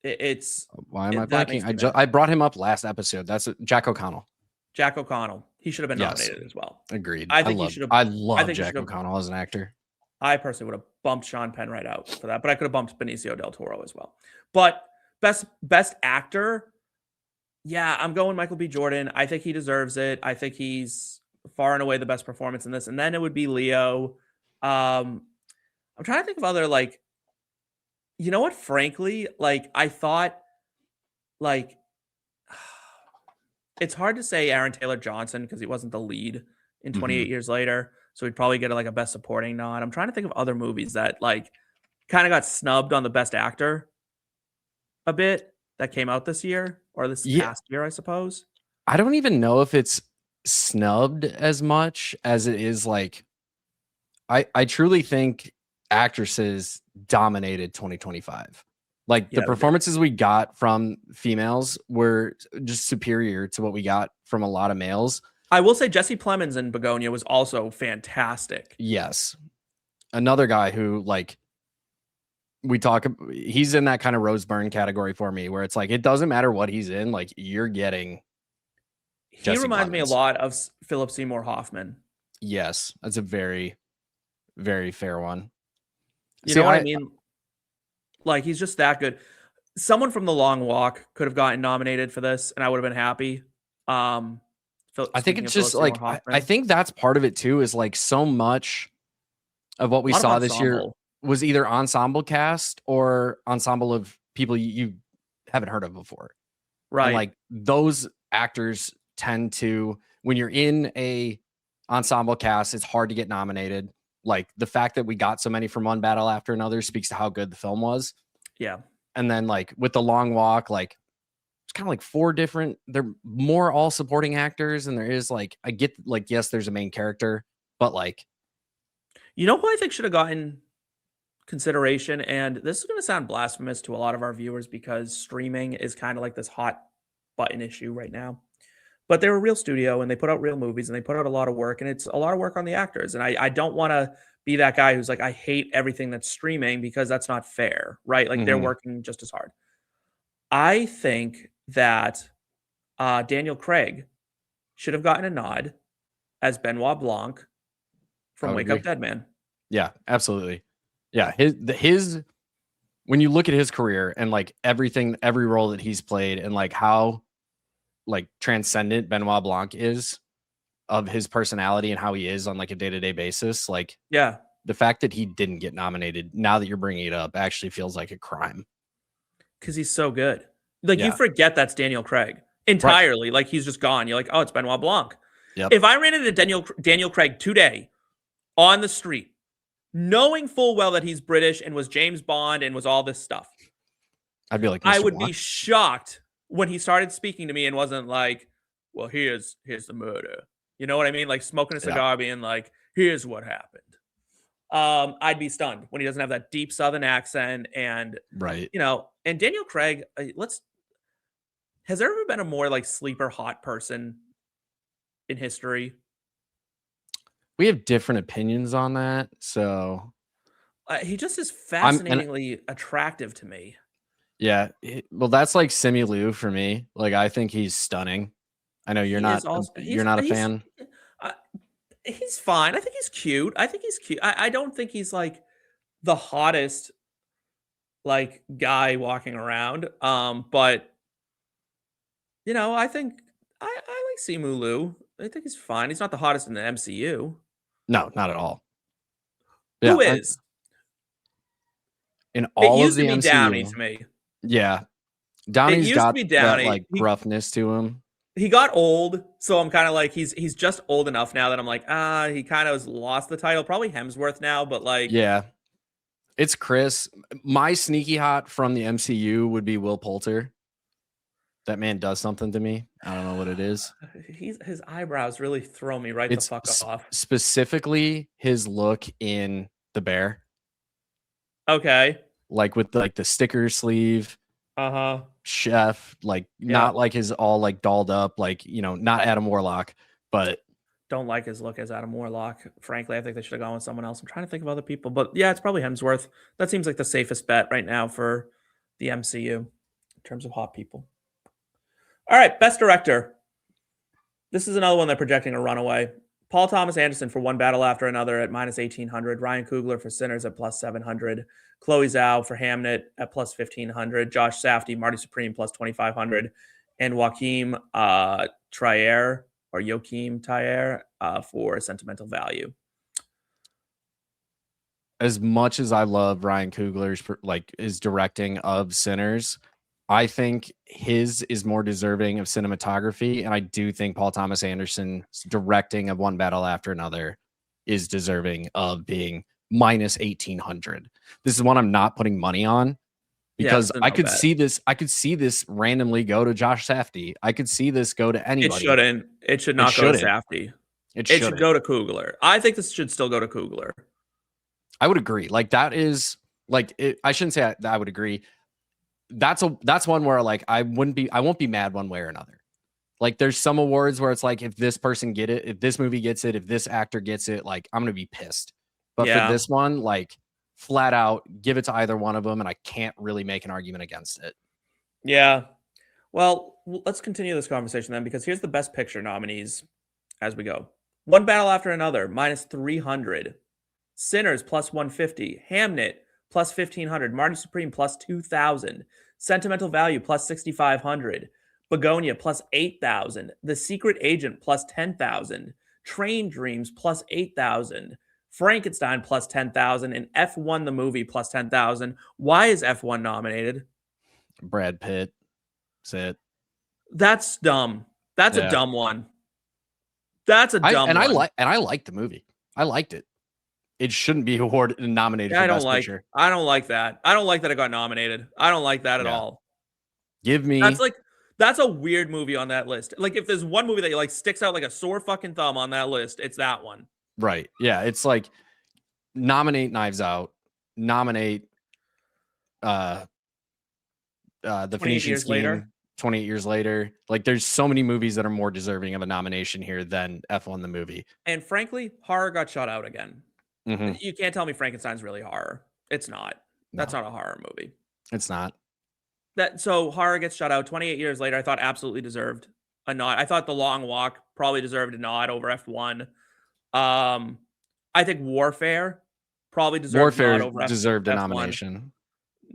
Speaker 1: It's that makes
Speaker 3: blanking?
Speaker 1: me mad.
Speaker 3: I brought him up last episode. That's Jack O'Connell.
Speaker 1: Jack O'Connell. He should have been
Speaker 3: Yes.
Speaker 1: nominated as well.
Speaker 3: Agreed.
Speaker 1: I think he should have.
Speaker 3: I love
Speaker 1: think he
Speaker 3: Jack
Speaker 1: should have.
Speaker 3: O'Connell as an actor.
Speaker 1: I personally would have bumped Sean Penn right out for that, but I could have bumped Benicio del Toro as well. But best actor, yeah, I'm going Michael B. Jordan. I think he deserves it. I think he's far and away the best performance in this. And then it would be Leo. I'm trying to think of other like, you know what? Frankly, like I thought, like it's hard to say Aaron Taylor Johnson because he wasn't the lead in 28 Years Later. So he'd probably get like a Best Supporting nod. I'm trying to think of other movies that like kind of got snubbed on the Best Actor a bit that came out this year or this
Speaker 3: Yeah,
Speaker 1: past year, I suppose.
Speaker 3: I don't even know if it's snubbed as much as it is like I truly think actresses dominated 2025. Like
Speaker 1: Yeah,
Speaker 3: the
Speaker 1: they did.
Speaker 3: performances we got from females were just superior to what we got from a lot of males.
Speaker 1: I will say Jesse Plemons in Begonia was also fantastic.
Speaker 3: Yes. Another guy who like he's in that kind of Rose Byrne category for me where it's like it doesn't matter what he's in, like you're getting
Speaker 1: He
Speaker 3: Jesse
Speaker 1: reminds me a
Speaker 3: Plemons.
Speaker 1: lot of Philip Seymour Hoffman.
Speaker 3: Yes, that's a very, very fair one.
Speaker 1: You know what I mean? Like he's just that good. Someone from The Long Walk could have gotten nominated for this, and I would have been happy.
Speaker 3: I think
Speaker 1: Speaking
Speaker 3: it's
Speaker 1: of
Speaker 3: just
Speaker 1: Philip
Speaker 3: like
Speaker 1: Seymour
Speaker 3: I
Speaker 1: Hoffman,
Speaker 3: think that's part of it too, is like so much of what
Speaker 1: a
Speaker 3: we
Speaker 1: lot of
Speaker 3: saw this year
Speaker 1: ensemble.
Speaker 3: was either ensemble cast or ensemble of people you haven't heard of before. And
Speaker 1: Right.
Speaker 3: like those actors tend to, when you're in a ensemble cast, it's hard to get nominated. Like the fact that we got so many from one battle after another speaks to how good the film was.
Speaker 1: Yeah.
Speaker 3: And then like with The Long Walk, like it's kind of like four different, they're more all supporting actors. And there is like, I get like, yes, there's a main character, but like,
Speaker 1: You know who I think should have gotten consideration? And this is going to sound blasphemous to a lot of our viewers because streaming is kind of like this hot button issue right now. But they're a real studio and they put out real movies and they put out a lot of work and it's a lot of work on the actors. And I don't want to be that guy who's like, I hate everything that's streaming because that's not fair, right? Like they're working just as hard. I think that Daniel Craig should have gotten a nod as Benoit Blanc
Speaker 3: I
Speaker 1: from
Speaker 3: would
Speaker 1: Wake Up
Speaker 3: agree.
Speaker 1: Dead Man.
Speaker 3: Yeah, absolutely. Yeah. His, when you look at his career and like everything, every role that he's played and like how like transcendent Benoit Blanc is of his personality and how he is on like a day-to-day basis, like
Speaker 1: Yeah.
Speaker 3: the fact that he didn't get nominated, now that you're bringing it up, actually feels like a crime.
Speaker 1: Because he's so good. Like you
Speaker 3: Yeah.
Speaker 1: forget that's Daniel Craig entirely. Like he's just gone. You're like, oh, it's Benoit Blanc.
Speaker 3: Yep.
Speaker 1: If I ran into Daniel Craig today on the street, knowing full well that he's British and was James Bond and was all this stuff,
Speaker 3: I'd be like,
Speaker 1: I
Speaker 3: Mr.
Speaker 1: would
Speaker 3: Blanc?
Speaker 1: be shocked when he started speaking to me and wasn't like, well, here's the murder. You know what I mean? Like smoking a cigar, being like, here's what happened. I'd be stunned when he doesn't have that deep Southern accent and
Speaker 3: Right.
Speaker 1: you know, and Daniel Craig, has there ever been a more like sleeper hot person in history?
Speaker 3: We have different opinions on that. So
Speaker 1: He just is fascinatingly attractive to me.
Speaker 3: yeah, well, that's like Simu Liu for me. Like, I think he's stunning. I know you're
Speaker 1: He
Speaker 3: not
Speaker 1: is also
Speaker 3: you're not a fan.
Speaker 1: uh, he's fine. I think he's cute. I think he's cute. I don't think he's like the hottest like guy walking around. But you know, I think I like Simu Liu. I think he's fine. He's not the hottest in the MCU.
Speaker 3: No, not at all.
Speaker 1: Who
Speaker 3: Yeah,
Speaker 1: is?
Speaker 3: in
Speaker 1: It
Speaker 3: all of
Speaker 1: used
Speaker 3: the
Speaker 1: to be Downey
Speaker 3: MCU.
Speaker 1: to me.
Speaker 3: Yeah,
Speaker 1: It
Speaker 3: Downey's
Speaker 1: used to
Speaker 3: got
Speaker 1: be
Speaker 3: that
Speaker 1: Downey.
Speaker 3: like gruffness to him.
Speaker 1: He got old, so I'm kind of like he's just old enough now that I'm like he kind of has lost the title. Probably Hemsworth now, but like
Speaker 3: Yeah, it's Chris. My sneaky hot from the MCU would be Will Poulter. That man does something to me. I don't know what it is.
Speaker 1: his eyebrows really throw me right
Speaker 3: It's
Speaker 1: the fuck off.
Speaker 3: specifically his look in The Bear,
Speaker 1: Okay.
Speaker 3: like with like the sticker sleeve,
Speaker 1: Uh-huh.
Speaker 3: chef, like not like his all like dolled up, like not Adam Warlock, but
Speaker 1: Don't like his look as Adam Warlock. Frankly, I think they should have gone with someone else. I'm trying to think of other people, but yeah, it's probably Hemsworth. That seems like the safest bet right now for the MCU in terms of hot people. All right, best director. This is another one they're projecting a runaway. Paul Thomas Anderson for One Battle After Another at minus 1,800. Ryan Coogler for Sinners at plus 700. Chloe Zhao for Hamnet at plus 1,500. Josh Safdie, Marty Supreme plus 2,500. And Joachim Trier or Joachim Trier for Sentimental Value.
Speaker 3: as much as I love Ryan Coogler's like his directing of Sinners, I think his is more deserving of cinematography, and I do think Paul Thomas Anderson's directing of One Battle After Another is deserving of being minus 1,800. This is one I'm not putting money on because
Speaker 1: it's a
Speaker 3: I
Speaker 1: no
Speaker 3: could
Speaker 1: bet.
Speaker 3: see this. I could see this randomly go to Josh Safdie. I could see this go to
Speaker 1: It
Speaker 3: anybody.
Speaker 1: shouldn't. It should not go to
Speaker 3: shouldn't.
Speaker 1: Safdie.
Speaker 3: It
Speaker 1: It should
Speaker 3: shouldn't.
Speaker 1: go to Coogler. I think this should still go to Coogler.
Speaker 3: I would agree. Like that is like I shouldn't say I would agree. That's one where like I won't be mad one way or another. Like there's some awards where it's like if this person get it, if this movie gets it, if this actor gets it, like I'm gonna be pissed. But for this one, like flat out, give it to either one of them, and I can't really make an argument against it.
Speaker 1: Yeah. Well, let's continue this conversation then, because here's the Best Picture nominees as we go. One Battle After Another, minus 300. Sinners, plus 150. Hamnet, plus 1,500. Marty Supreme, plus 2,000. Sentimental Value, plus 6,500. Begonia, plus 8,000. The Secret Agent, plus 10,000. Train Dreams, plus 8,000. Frankenstein, plus 10,000. And F1 the movie, plus 10,000. Why is F1 nominated?
Speaker 3: Brad Pitt. That's it.
Speaker 1: That's dumb. That's a dumb one. That's a dumb one.
Speaker 3: I like the movie. I liked it. It shouldn't be awarded and nominated for Best Picture.
Speaker 1: I don't like that. I don't like that it got nominated. I don't like that at all.
Speaker 3: Give me
Speaker 1: that's a weird movie on that list. Like if there's one movie that like sticks out like a sore fucking thumb on that list, it's that one.
Speaker 3: Right. Yeah. It's like nominate Knives Out, nominate the Phoenician Scheme 28 years later. Like there's so many movies that are more deserving of a nomination here than F1 the movie.
Speaker 1: And frankly, horror got shut out again.
Speaker 3: Mm-hmm.
Speaker 1: You can't tell me Frankenstein's really horror. It's not. That's not a horror movie.
Speaker 3: It's not.
Speaker 1: So horror gets shut out 28 years later. I thought absolutely deserved a nod. I thought The Long Walk probably deserved a nod over F1. I think Warfare probably deserved a nod over
Speaker 3: deserved a
Speaker 1: F1.
Speaker 3: nomination.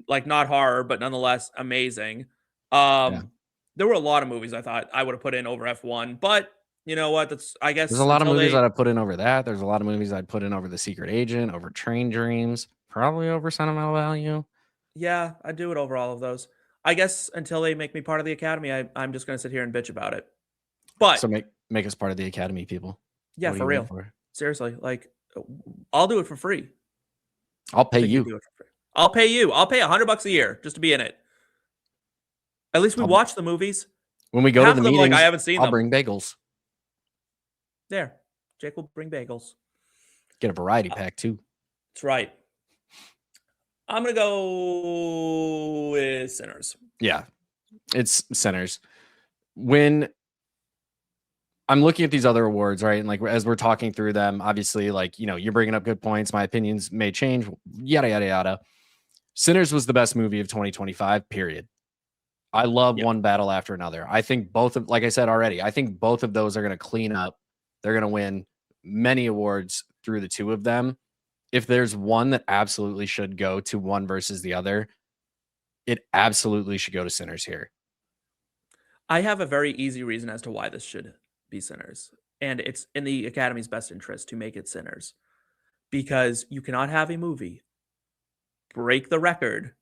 Speaker 1: Like not horror, but nonetheless amazing. There were a lot of movies I thought I would have put in over F1, but you know what? I guess
Speaker 3: there's a lot of movies that I put in over that. There's a lot of movies I'd put in over The Secret Agent, over Train Dreams, probably over Sentimental Value.
Speaker 1: Yeah, I'd do it over all of those. I guess until they make me part of the Academy, I'm just going to sit here and bitch about it. But
Speaker 3: so make us part of the Academy, people.
Speaker 1: Yeah, for real. Seriously, like I'll do it for free.
Speaker 3: I'll pay you.
Speaker 1: Do it for free. I'll pay you. I'll pay $100 a year just to be in it. At least we watch the movies.
Speaker 3: When we go to the meetings,
Speaker 1: like, I haven't seen
Speaker 3: I'll bring bagels.
Speaker 1: There, Jake will bring bagels.
Speaker 3: Get a variety pack too.
Speaker 1: That's right. I'm gonna go with Sinners.
Speaker 3: Yeah, it's Sinners. When I'm looking at these other awards, right, and like as we're talking through them, obviously, like you're bringing up good points. My opinions may change. Yada yada yada. Sinners was the best movie of 2025. Period. I love One Battle After Another. I think both of, like I said already, I think both of those are going to clean up. They're going to win many awards through the two of them. If there's one that absolutely should go to one versus the other, it absolutely should go to Sinners here.
Speaker 1: I have a very easy reason as to why this should be Sinners. And it's in the Academy's best interest to make it Sinners. Because you cannot have a movie break the record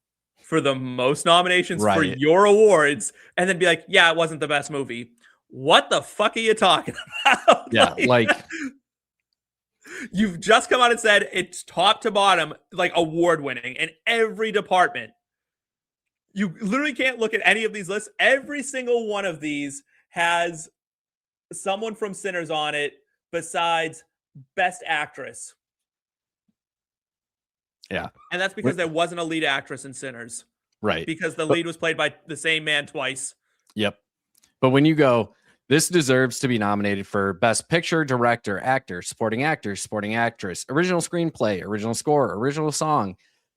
Speaker 1: for the most nominations for your awards and then be like, yeah, it wasn't the best movie. What the fuck are you talking about?
Speaker 3: Yeah, like
Speaker 1: you've just come out and said it's top to bottom, like award winning in every department. You literally can't look at any of these lists. Every single one of these has someone from Sinners on it besides Best Actress.
Speaker 3: Yeah.
Speaker 1: And that's because there wasn't a lead actress in Sinners.
Speaker 3: Right.
Speaker 1: Because the lead was played by the same man twice.
Speaker 3: Yep. But when you go, this deserves to be nominated for Best Picture, Director, Actor, Supporting Actor, Supporting Actress, Original Screenplay, Original Score, Original Song,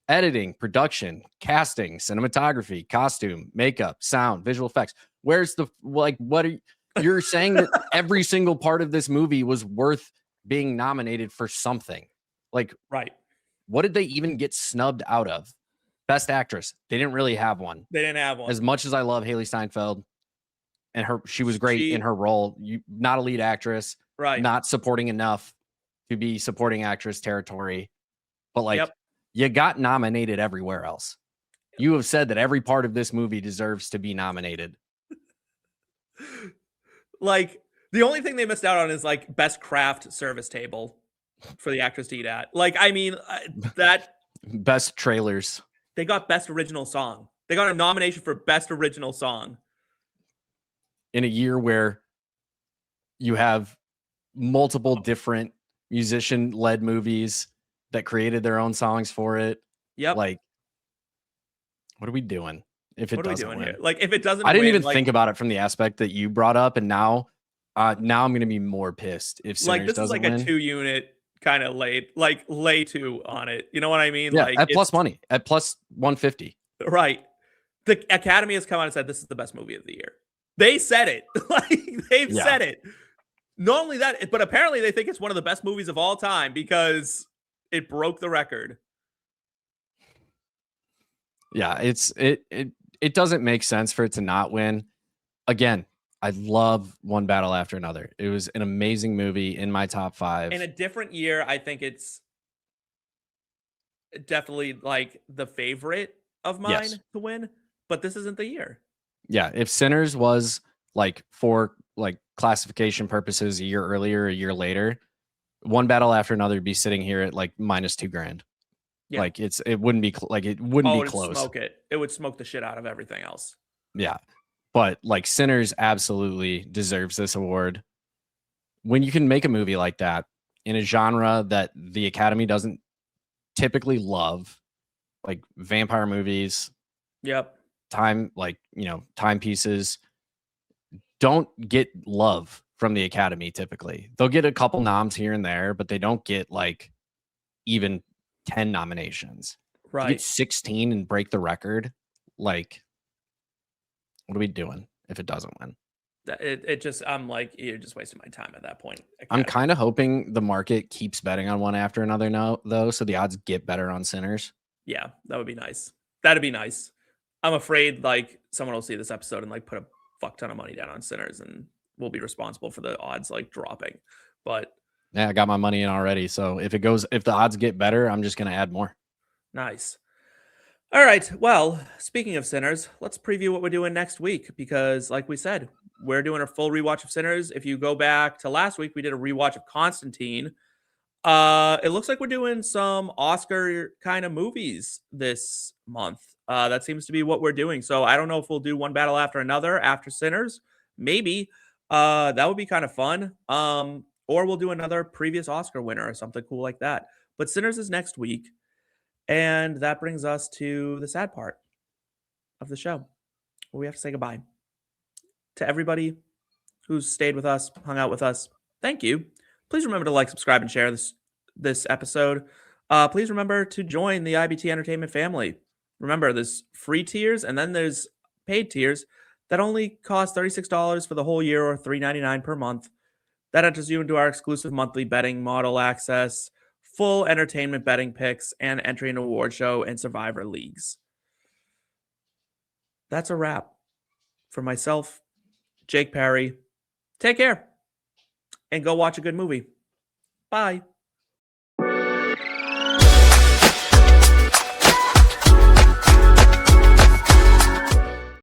Speaker 3: Editing, Production, Casting, Cinematography, Costume, Makeup, Sound, Visual Effects. Where's the, like, what are you're saying that every single part of this movie was worth being nominated for something? Like,
Speaker 1: right.
Speaker 3: What did they even get snubbed out of? Best Actress. They didn't really have one.
Speaker 1: They didn't have one.
Speaker 3: As much as I love Haley Steinfeld, and she was great in her role. Not a lead actress,
Speaker 1: right?
Speaker 3: Not supporting enough to be supporting actress territory, but like you got nominated everywhere else. You have said that every part of this movie deserves to be nominated.
Speaker 1: Like, the only thing they missed out on is like best craft service table for the actress to eat at. Like, I mean, that
Speaker 3: Best trailers.
Speaker 1: they got best original song. They got a nomination for best original song
Speaker 3: In a year where you have multiple different musician-led movies that created their own songs for it.
Speaker 1: Yep.
Speaker 3: Like, what are we doing if it
Speaker 1: what are we
Speaker 3: doesn't
Speaker 1: doing
Speaker 3: win?
Speaker 1: here? Like, if it doesn't
Speaker 3: I didn't
Speaker 1: win,
Speaker 3: even
Speaker 1: like,
Speaker 3: think about it from the aspect that you brought up, and now I'm going to be more pissed if Sinners
Speaker 1: like this is
Speaker 3: doesn't
Speaker 1: like a
Speaker 3: win.
Speaker 1: 2-unit kind of lay 2 on it. You know what I mean?
Speaker 3: Yeah,
Speaker 1: Like,
Speaker 3: at plus money, at plus 150.
Speaker 1: right. The Academy has come out and said this is the best movie of the year. They said it. Like, they've said it. Not only that, but apparently they think it's one of the best movies of all time because it broke the record.
Speaker 3: Yeah, it doesn't make sense for it to not win. Again, I love One Battle After Another. It was an amazing movie in my top 5.
Speaker 1: In a different year, I think it's definitely like the favorite of mine to win, but this isn't the year.
Speaker 3: Yeah, if Sinners was like for like classification purposes a year earlier, a year later, One Battle After Another would be sitting here at like minus $2,000.
Speaker 1: Yeah.
Speaker 3: Like it wouldn't be it wouldn't be close.
Speaker 1: Smoke it. It would smoke the shit out of everything else.
Speaker 3: Yeah. But like Sinners absolutely deserves this award. When you can make a movie like that in a genre that the Academy doesn't typically love, like vampire movies,
Speaker 1: Yep.
Speaker 3: timepieces don't get love from the Academy typically. They'll get a couple noms here and there, but they don't get like even 10 nominations.
Speaker 1: Right.
Speaker 3: To get 16 and break the record. Like, what are we doing if it doesn't win?
Speaker 1: It just, I'm like, you're just wasting my time at that point.
Speaker 3: I'm kind of hoping the market keeps betting on One After Another now, though, so the odds get better on Sinners.
Speaker 1: Yeah, that would be nice. That'd be nice. I'm afraid like someone will see this episode and like put a fuck ton of money down on Sinners and we'll be responsible for the odds like dropping. But
Speaker 3: yeah, I got my money in already. So if the odds get better, I'm just going to add more.
Speaker 1: Nice. All right. Well, speaking of Sinners, let's preview what we're doing next week because, like we said, we're doing a full rewatch of Sinners. If you go back to last week, we did a rewatch of Constantine. It looks like we're doing some Oscar kind of movies this month. That seems to be what we're doing. So I don't know if we'll do One Battle After Another after Sinners. Maybe. That would be kind of fun. Or we'll do another previous Oscar winner or something cool like that. But Sinners is next week. And that brings us to the sad part of the show, where we have to say goodbye. To everybody who's stayed with us, hung out with us, thank you. Please remember to like, subscribe, and share this episode. Please remember to join the IBT Entertainment family. Remember, there's free tiers, and then there's paid tiers that only cost $36 for the whole year or $3.99 per month. That enters you into our exclusive monthly betting model access, full entertainment betting picks, and entry in award show and survivor leagues. That's a wrap. For myself, Jake Parry, take care and go watch a good movie. Bye.